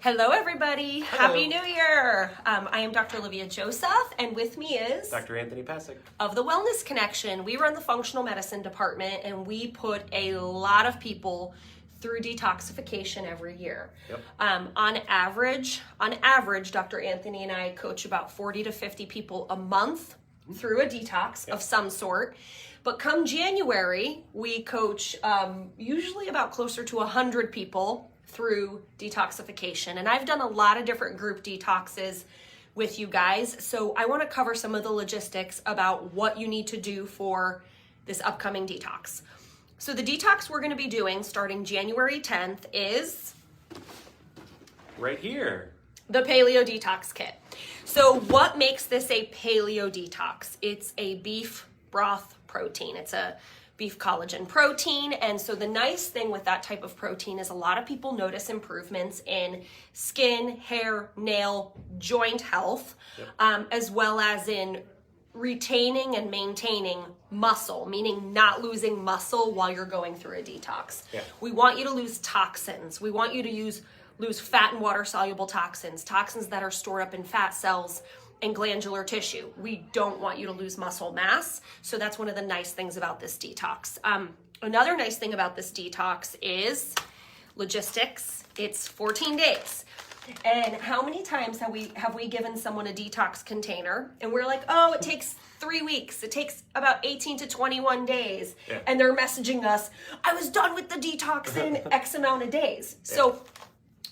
Hello, everybody. Hello. Happy New Year. I am Dr. Olivia Joseph, and with me is Dr. Anthony Pasek of the Wellness Connection. We run the functional medicine department, and we put a lot of people through detoxification every year. Yep. On average, Dr. Anthony and I coach about 40 to 50 people a month through a detox of some sort. But come January, we coach usually about closer to 100 people through detoxification. And I've done a lot of different group detoxes with you guys. So I want to cover some of the logistics about what you need to do for this upcoming detox. So the detox we're going to be doing starting January 10th is right here. the Paleo Detox Kit. So what makes this a paleo detox? It's a beef broth protein. It's a beef collagen protein. And so the nice thing with that type of protein is a lot of people notice improvements in skin, hair, nail, joint health, as well as in retaining and maintaining muscle, meaning not losing muscle while you're going through a detox. Yeah. We want you to lose toxins. We want you to lose fat and water soluble toxins that are stored up in fat cells and glandular tissue. We don't want you to lose muscle mass. So that's one of the nice things about this detox. Another nice thing about this detox is logistics. It's 14 days. And how many times have we given someone a detox container and we're like, oh, it takes 3 weeks. It takes about 18 to 21 days. Yeah. And they're messaging us, I was done with the detox in X amount of days. Yeah. So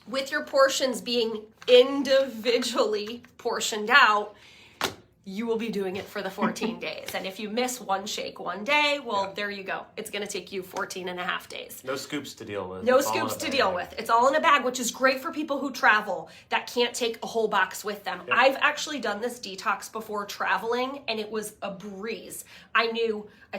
with your portions being individually portioned out, you will be doing it for the 14 days. And if you miss one shake one day, well, there you go. It's going to take you 14 and a half days. No scoops to deal with. No It's all scoops in a to bag. deal with. It's all in a bag, which is great for people who travel that can't take a whole box with them. Yeah. I've actually done this detox before traveling, and it was a breeze. I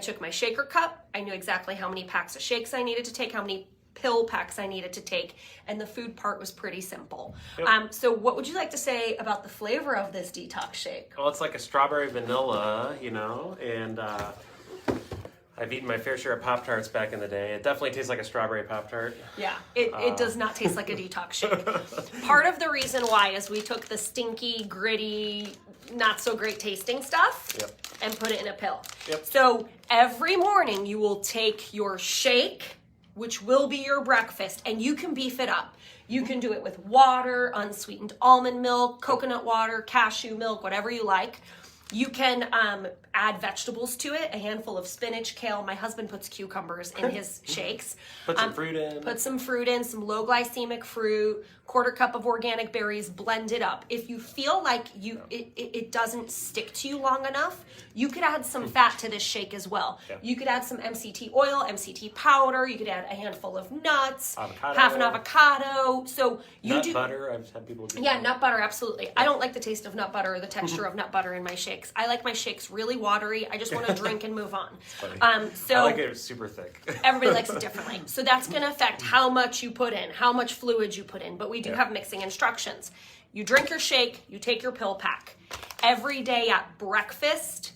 took my shaker cup. I knew exactly how many packs of shakes I needed to take, how many pill packs I needed to take, and the food part was pretty simple. Yep. So what would you like to say about the flavor of this detox shake? Well, it's like a strawberry vanilla, and I've eaten my fair share of Pop-Tarts back in the day. It definitely tastes like a strawberry Pop-Tart. Yeah, it does not taste like a detox shake. Part of the reason why is we took the stinky, gritty, not so great tasting stuff and put it in a pill. Yep. So every morning you will take your shake, which will be your breakfast, and you can beef it up. You can do it with water, unsweetened almond milk, coconut water, cashew milk, whatever you like. You can add vegetables to it, a handful of spinach, kale. My husband puts cucumbers in his shakes. Put some fruit in. Put some fruit in, some low glycemic fruit, quarter cup of organic berries, blend it up. If you feel like it doesn't stick to you long enough, you could add some fat to this shake as well. Yeah. You could add some MCT oil, MCT powder. You could add a handful of nuts, Avocado. half an avocado. So you Nut do butter. I've had people do yeah, that. nut butter, absolutely. I don't like the taste of nut butter or the texture of nut butter in my shakes. I like my shakes really watery. I just want to drink and move on. Funny. So I like it super thick. everybody likes it differently. So that's going to affect how much you put in, how much fluid you put in. But we do have mixing instructions. You drink your shake, you take your pill pack every day at breakfast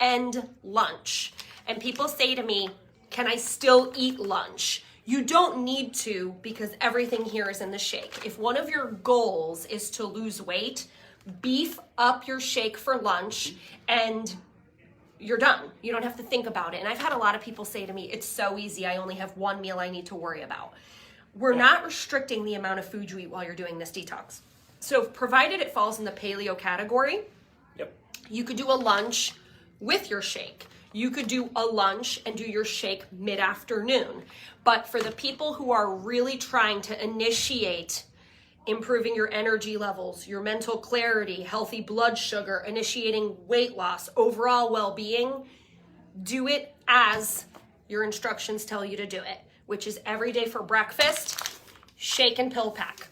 and lunch. And people say to me, can I still eat lunch? You don't need to, because everything here is in the shake. If one of your goals is to lose weight, beef up your shake for lunch and you're done. You don't have to think about it. And I've had a lot of people say to me, it's so easy. I only have one meal I need to worry about. We're not restricting the amount of food you eat while you're doing this detox. So provided it falls in the paleo category, Yep. you could do a lunch with your shake. You could do a lunch and do your shake mid-afternoon. But for the people who are really trying to initiate improving your energy levels, your mental clarity, healthy blood sugar, initiating weight loss, overall well-being, do it as your instructions tell you to do it, which is every day for breakfast, shake and pill pack.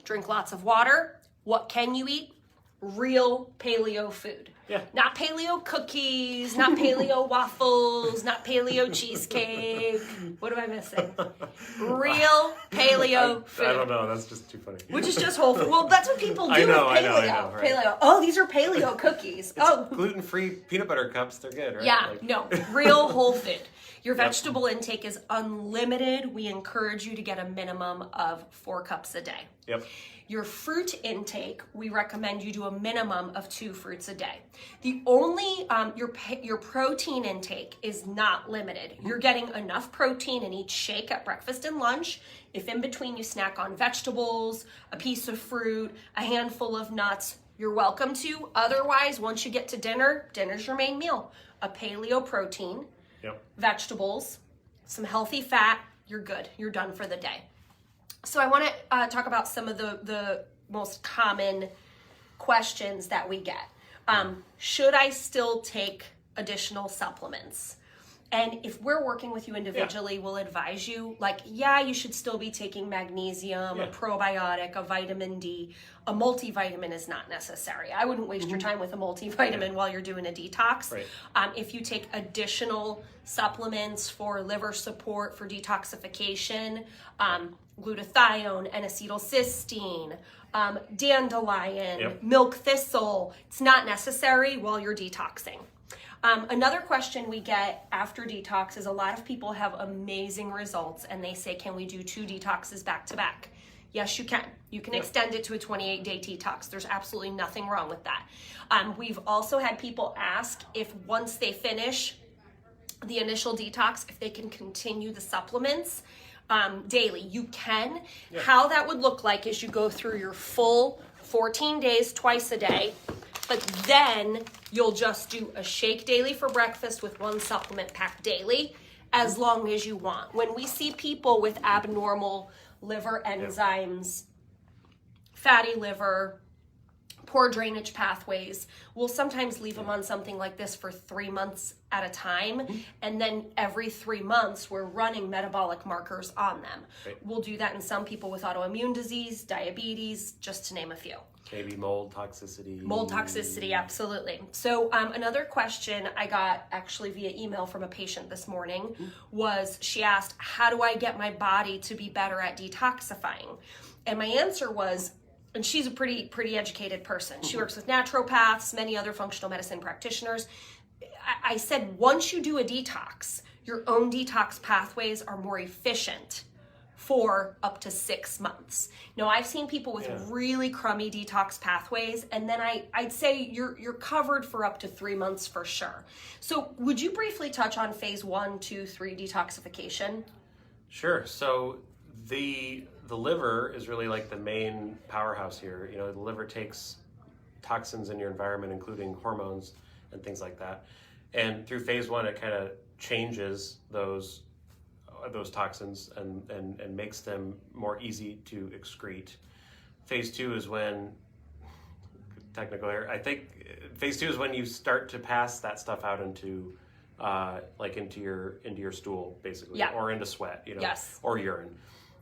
Drink lots of water. What can you eat? Real paleo food. Yeah. Not paleo cookies, not paleo waffles, not paleo cheesecake. What am I missing? Real paleo food. I don't know. That's just too funny. Which is just whole food. Well, that's what people do I know, with paleo. I know, right? Paleo. Oh, these are paleo cookies. Oh, Gluten-free peanut butter cups. They're good, right? yeah, Like- no, real whole food. Your vegetable intake is unlimited. We encourage you to get a minimum of 4 cups a day. Yep. Your fruit intake, we recommend you do a minimum of 2 fruits a day. The only, your protein intake is not limited. You're getting enough protein in each shake at breakfast and lunch. If in between you snack on vegetables, a piece of fruit, a handful of nuts, you're welcome to. Otherwise, once you get to dinner, dinner's your main meal. A paleo protein, vegetables, some healthy fat, you're good. You're done for the day. So I want to talk about some of the most common questions that we get. Should I still take additional supplements? And if we're working with you individually, we'll advise you, like, yeah, you should still be taking magnesium, a probiotic, a vitamin D. A multivitamin is not necessary. I wouldn't waste your time with a multivitamin while you're doing a detox. Right. If you take additional supplements for liver support, for detoxification, glutathione, N-acetylcysteine, dandelion, milk thistle, it's not necessary while you're detoxing. Another question we get after detox is a lot of people have amazing results and they say, can we do 2 detoxes back to back? Yes, you can. You can extend it to a 28-day detox. There's absolutely nothing wrong with that. We've also had people ask if once they finish the initial detox, if they can continue the supplements daily. You can. How that would look like is you go through your full 14 days twice a day, but then you'll just do a shake daily for breakfast with 1 supplement pack daily, as long as you want. When we see people with abnormal liver enzymes, fatty liver, poor drainage pathways, we'll sometimes leave them on something like this for 3 months at a time. And then every 3 months, we're running metabolic markers on them. Right. We'll do that in some people with autoimmune disease, diabetes, just to name a few. Maybe mold toxicity. Mold toxicity, absolutely. So another question I got actually via email from a patient this morning was, she asked, how do I get my body to be better at detoxifying? And my answer was, and she's a pretty educated person. She works with naturopaths, many other functional medicine practitioners. I said, once you do a detox, your own detox pathways are more efficient for up to 6 months. Now, I've seen people with really crummy detox pathways, and then I'd say you're covered for up to 3 months for sure. So would you briefly touch on phase 1, 2, 3 detoxification? Sure. So the liver is really like the main powerhouse here. You know, the liver takes toxins in your environment, including hormones and things like that. And through phase 1, it kind of changes those toxins and makes them more easy to excrete. Phase 2 is when, technical error, I think phase 2 is when you start to pass that stuff out into into your stool, basically, or into sweat, or urine.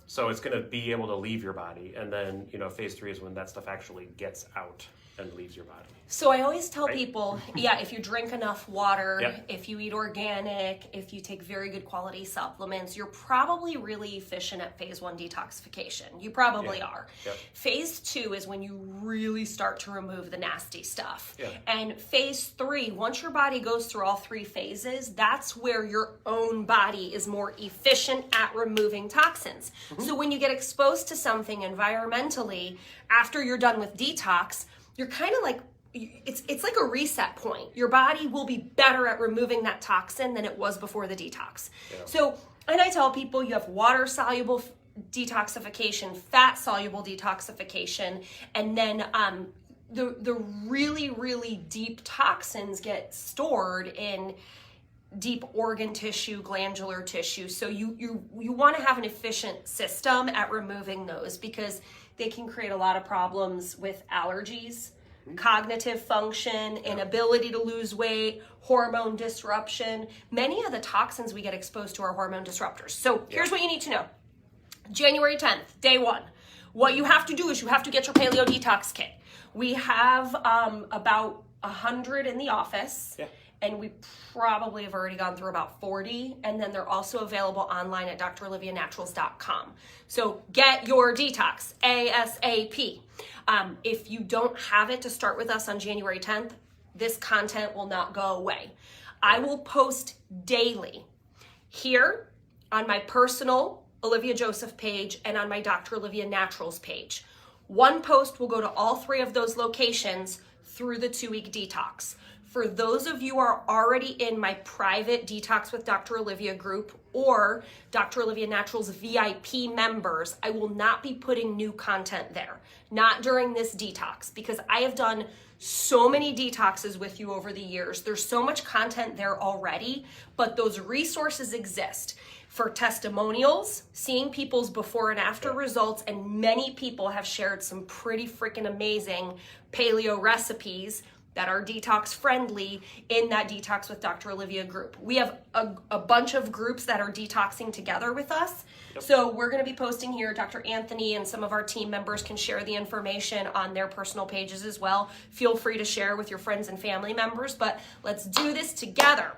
So it's going to be able to leave your body, and then phase 3 is when that stuff actually gets out and leaves your body. So I always tell people, if you drink enough water, if you eat organic, if you take very good quality supplements, you're probably really efficient at phase 1 detoxification. You probably are. Phase 2 is when you really start to remove the nasty stuff. And phase 3, once your body goes through all 3 phases, that's where your own body is more efficient at removing toxins. So when you get exposed to something environmentally, after you're done with detox, you're kind of like, it's like a reset point. Your body will be better at removing that toxin than it was before the detox. So, and I tell people you have water-soluble detoxification, fat-soluble detoxification, and then the really, really deep toxins get stored in deep organ tissue, glandular tissue. So you want to have an efficient system at removing those, because they can create a lot of problems with allergies, cognitive function, inability to lose weight, hormone disruption. Many of the toxins we get exposed to are hormone disruptors. So here's what you need to know. January 10th, day 1. What you have to do is you have to get your Paleo Detox Kit. We have about 100 in the office. Yeah. And we probably have already gone through about 40. And then they're also available online at drolivianaturals.com. So get your detox ASAP. If you don't have it to start with us on January 10th, this content will not go away. I will post daily here on my personal Olivia Joseph page and on my Dr. Olivia Naturals page. One post will go to all 3 of those locations through the 2-week detox. For those of you who are already in my private Detox with Dr. Olivia group or Dr. Olivia Naturals VIP members, I will not be putting new content there. Not during this detox, because I have done so many detoxes with you over the years. There's so much content there already, but those resources exist for testimonials, seeing people's before and after results, and many people have shared some pretty freaking amazing paleo recipes that are detox friendly in that Detox with Dr. Olivia group. We have a bunch of groups that are detoxing together with us. Yep. So we're gonna be posting here. Dr. Anthony and some of our team members can share the information on their personal pages as well. Feel free to share with your friends and family members, but let's do this together.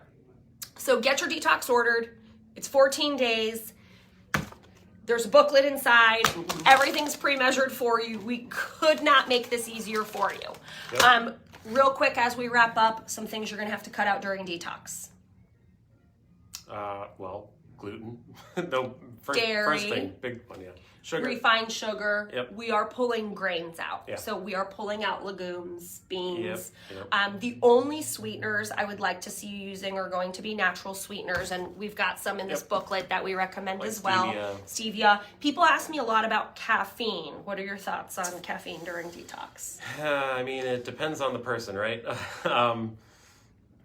So get your detox ordered. It's 14 days. There's a booklet inside. Everything's pre-measured for you. We could not make this easier for you. Yep. Real quick, as we wrap up, some things you're going to have to cut out during detox. Well, gluten. No, Dairy. First thing, big one, yeah. Sugar. Refined sugar. Yep. We are pulling grains out. Yep. So we are pulling out legumes, beans. Yep. The only sweeteners I would like to see you using are going to be natural sweeteners. And we've got some in this booklet that we recommend like as well. Stevia. People ask me a lot about caffeine. What are your thoughts on caffeine during detox? I mean, it depends on the person, right?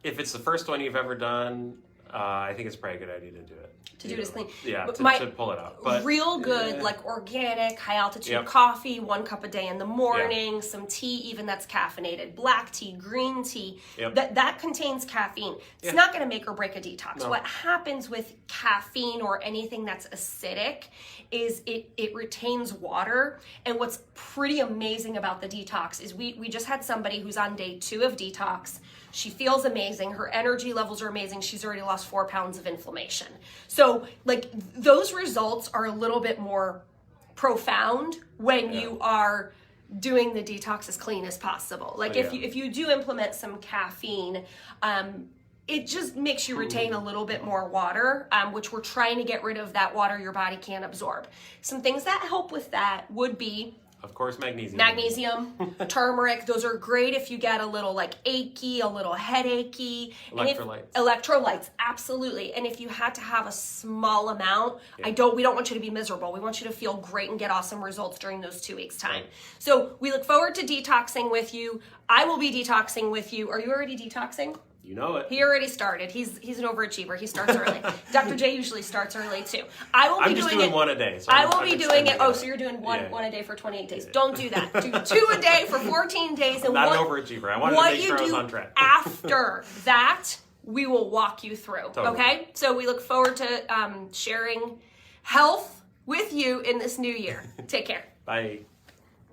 If it's the first one you've ever done, I think it's probably a good idea to do it. To do this clean. Yeah, to pull it out. But real good, like organic, high altitude coffee, 1 cup a day in the morning, some tea, even that's caffeinated, black tea, green tea, that contains caffeine. It's not going to make or break a detox. No. What happens with caffeine or anything that's acidic is it retains water. And what's pretty amazing about the detox is we just had somebody who's on day 2 of detox. She feels amazing. Her energy levels are amazing. She's already lost 4 pounds of inflammation. So like those results are a little bit more profound when you are doing the detox as clean as possible. Like if you do implement some caffeine, it just makes you retain a little bit more water, which we're trying to get rid of that water your body can't absorb. Some things that help with that would be, of course, magnesium. Magnesium, turmeric. Those are great if you get a little like achy, a little headachy. Electrolytes. Electrolytes, absolutely. And if you had to have a small amount, we don't want you to be miserable. We want you to feel great and get awesome results during those 2 weeks time. Right. So we look forward to detoxing with you. I will be detoxing with you. Are you already detoxing? You know it. He already started. He's an overachiever. He starts early. Dr. J usually starts early too. I'm just doing one a day. So I will be doing it. Oh, so you're doing one a day for 28 days. Yeah. Don't do that. Do 2 a day for 14 days. And not an overachiever. I wanted to make sure I was on track. After that, we will walk you through. Totally. Okay? So we look forward to sharing health with you in this new year. Take care. Bye.